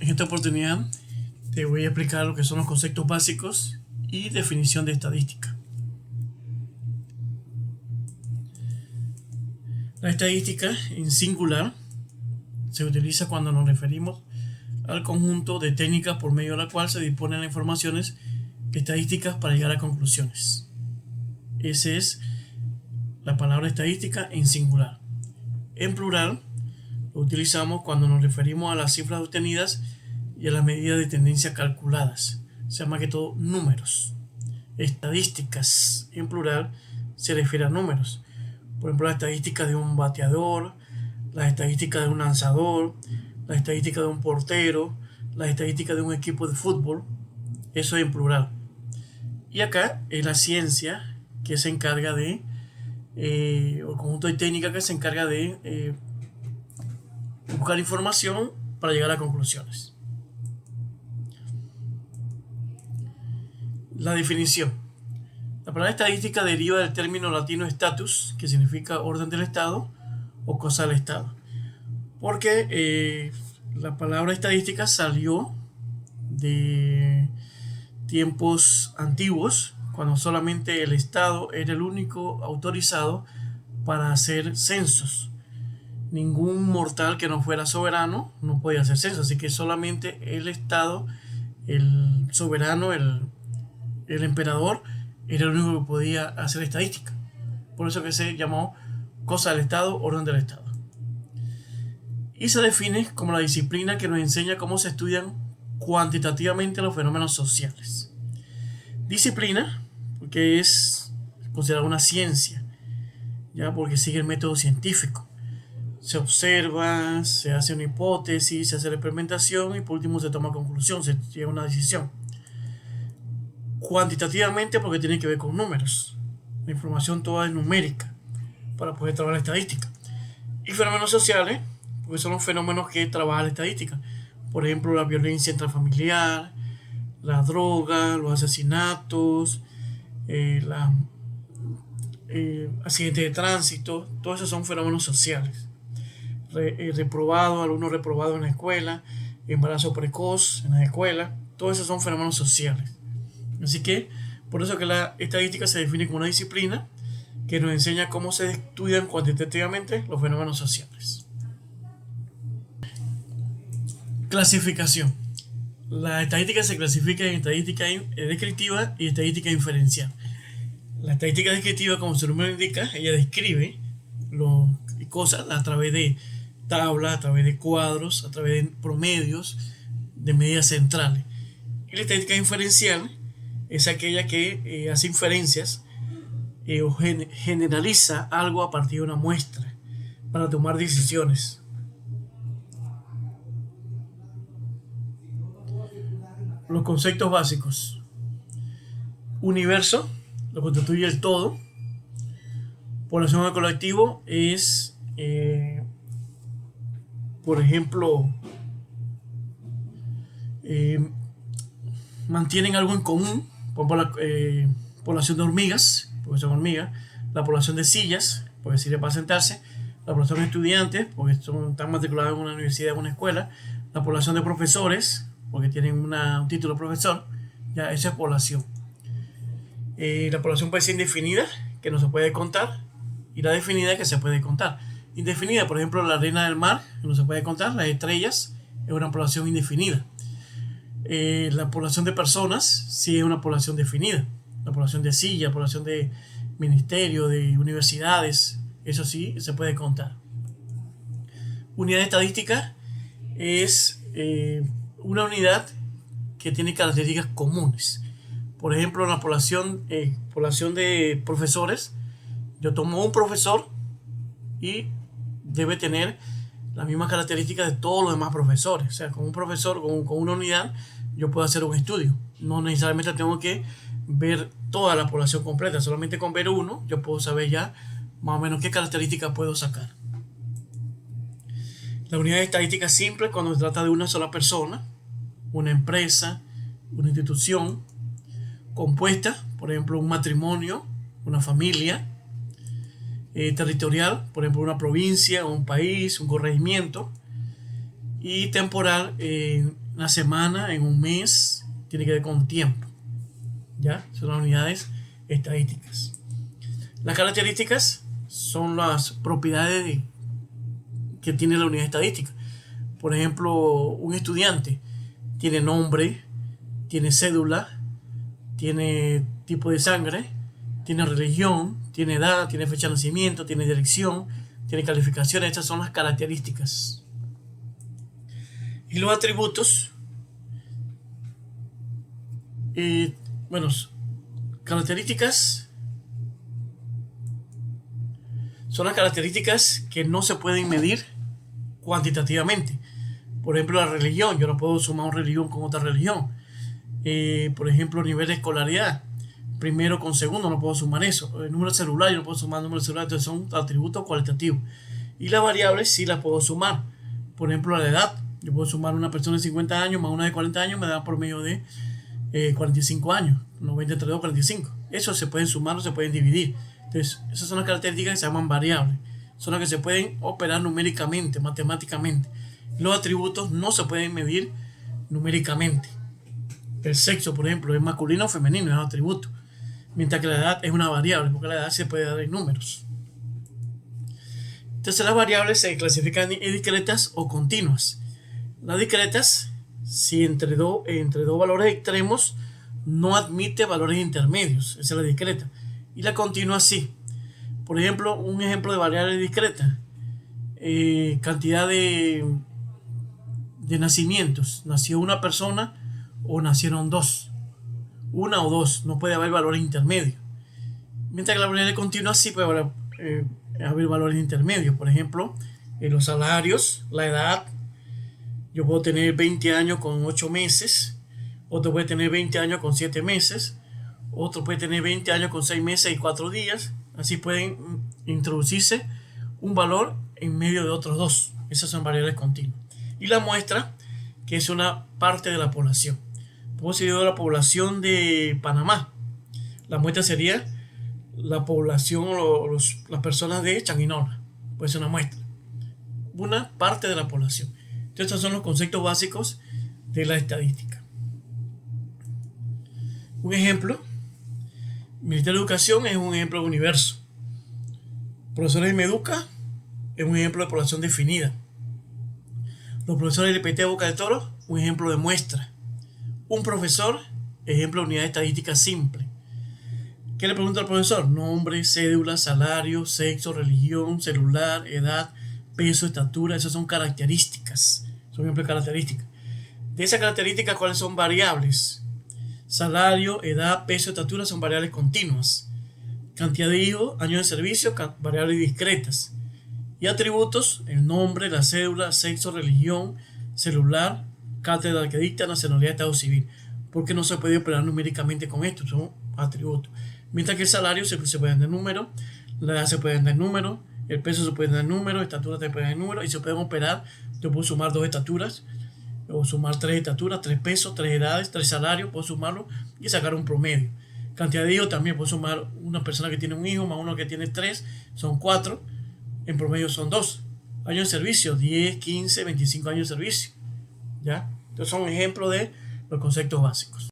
En esta oportunidad te voy a explicar lo que son los conceptos básicos y definición de estadística. La estadística en singular se utiliza cuando nos referimos al conjunto de técnicas por medio de la cual se disponen las informaciones estadísticas para llegar a conclusiones. Esa es la palabra estadística en singular. En plural lo utilizamos cuando nos referimos a las cifras obtenidas y a las medidas de tendencia calculadas. Se llama que todo números. Estadísticas en plural se refiere a números. Por ejemplo, la estadística de un bateador, la estadística de un lanzador, la estadística de un portero, la estadística de un equipo de fútbol. Eso es en plural. Y acá es la ciencia que se encarga de, o conjunto de técnicas que se encarga de buscar información para llegar a conclusiones. La definición. La palabra estadística deriva del término latino status, que significa orden del Estado o cosa del Estado. Porque la palabra estadística salió de tiempos antiguos, cuando solamente el Estado era el único autorizado para hacer censos. Ningún mortal que no fuera soberano no podía hacer censos, así que solamente el Estado, el soberano, el emperador, era el único que podía hacer estadística. Por eso que se llamó cosa del Estado, orden del Estado. Y se define como la disciplina que nos enseña cómo se estudian cuantitativamente los fenómenos sociales. Disciplina, porque es considerada una ciencia, ya porque sigue el método científico. Se observa, se hace una hipótesis, se hace la experimentación y por último se toma conclusión, se llega a una decisión. Cuantitativamente porque tiene que ver con números. La información toda es numérica para poder trabajar la estadística. Y fenómenos sociales, porque son los fenómenos que trabaja la estadística. Por ejemplo, la violencia intrafamiliar, la droga, los asesinatos, accidentes de tránsito, todos esos son fenómenos sociales. Alumnos reprobados en la escuela, embarazo precoz en la escuela, todos esos son fenómenos sociales. Así que, por eso que la estadística se define como una disciplina que nos enseña cómo se estudian cuantitativamente los fenómenos sociales. Clasificación. La estadística se clasifica en estadística descriptiva y estadística inferencial. La estadística descriptiva, como su nombre indica, ella describe cosas a través de tablas, a través de cuadros, a través de promedios, de medidas centrales. Y la estadística inferencial es aquella que hace inferencias o generaliza algo a partir de una muestra para tomar decisiones. Los conceptos básicos. Universo lo constituye el todo. Población del colectivo es, por ejemplo, mantienen algo en común. Por ejemplo, la población de hormigas, porque son hormigas. La población de sillas, porque sirve para sentarse. La población de estudiantes, porque están matriculados en una universidad o una escuela. La población de profesores, porque tienen un título de profesor. Ya, esa es población. La población puede ser indefinida, que no se puede contar, y la definida, que se puede contar. Indefinida, por ejemplo, la arena del mar, que no se puede contar. Las estrellas es una población indefinida. La población de personas sí es una población definida. La población de silla, población de ministerio, de universidades, eso sí se puede contar. Unidad estadística es una unidad que tiene características comunes. Por ejemplo, en la población de profesores, yo tomo un profesor y debe tener las mismas características de todos los demás profesores. O sea, con un profesor, con una unidad, yo puedo hacer un estudio. No necesariamente tengo que ver toda la población completa. Solamente con ver uno, yo puedo saber ya más o menos qué características puedo sacar. La unidad estadística simple cuando se trata de una sola persona, una empresa, una institución compuesta, por ejemplo, un matrimonio, una familia, territorial, por ejemplo, una provincia, un país, un corregimiento, Y temporal, en una semana, en un mes, tiene que ver con tiempo. ¿Ya? Son las unidades estadísticas. Las características son las propiedades que tiene la unidad estadística. Por ejemplo, un estudiante tiene nombre, tiene cédula, tiene tipo de sangre, tiene religión, tiene edad, tiene fecha de nacimiento, tiene dirección, tiene calificaciones. Estas son las características. Y los atributos, bueno, características son las características que no se pueden medir cuantitativamente. Por ejemplo, la religión, yo no puedo sumar una religión con otra religión. Por ejemplo, nivel de escolaridad, primero con segundo, no puedo sumar eso. El número celular, yo no puedo sumar el número celular, entonces son atributos cualitativos. Y las variables sí las puedo sumar. Por ejemplo, la edad, yo puedo sumar una persona de 50 años más una de 40 años, me da promedio de 45 años, 90 entre 2, 45. Eso se pueden sumar o se pueden dividir. Entonces, esas son las características que se llaman variables. Son las que se pueden operar numéricamente, matemáticamente. Los atributos no se pueden medir numéricamente. El sexo, por ejemplo, es masculino o femenino, es un atributo. Mientras que la edad es una variable, porque la edad se puede dar en números. Entonces las variables se clasifican en discretas o continuas. Las discretas, si entre dos valores extremos, no admite valores intermedios. Esa es la discreta. Y la continua sí. Por ejemplo, un ejemplo de variable discreta. Cantidad de nacimientos. ¿Nació una persona o nacieron dos? Una o dos. No puede haber valores intermedios. Mientras que la variable continua sí puede haber valores intermedios. Por ejemplo, los salarios, la edad. Yo puedo tener 20 años con 8 meses. Otro puede tener 20 años con 7 meses. Otro puede tener 20 años con 6 meses y 4 días. Así pueden introducirse un valor en medio de otros dos. Esas son variables continuas. Y la muestra, que es una parte de la población. Podemos seguir de la población de Panamá. La muestra sería la población o las personas de Changuinola. Puede ser una muestra. Una parte de la población. Entonces, estos son los conceptos básicos de la estadística. Un ejemplo. Ministerio de Educación es un ejemplo de universo. Profesores de Meduca es un ejemplo de población definida. Los profesores del IPT de Boca de Toro, un ejemplo de muestra. Un profesor, ejemplo de unidad estadística simple. ¿Qué le pregunta al profesor? Nombre, cédula, salario, sexo, religión, celular, edad, peso, estatura. Esas son características. Son ejemplos de características. De esas características, ¿cuáles son variables? Salario, edad, peso, estatura son variables continuas. Cantidad de hijos, años de servicio, variables discretas. Y atributos, el nombre, la cédula, sexo, religión, celular, cátedra que dicta, nacionalidad, estado civil. Porque no se puede operar numéricamente con esto, son atributos. Mientras que el salario se puede dar en número, la edad se puede dar en número, el peso se puede dar en número, estatura se puede dar en número, y se pueden operar. Yo puedo sumar 2 estaturas, o sumar 3 estaturas, 3 pesos, 3 edades, 3 salarios, puedo sumarlo y sacar un promedio. Cantidad de hijos también, puedo sumar una persona que tiene un hijo más uno que tiene 3, son 4, en promedio son 2. Años de servicio, 10, 15, 25 años de servicio. ¿Ya? Entonces son ejemplos de los conceptos básicos.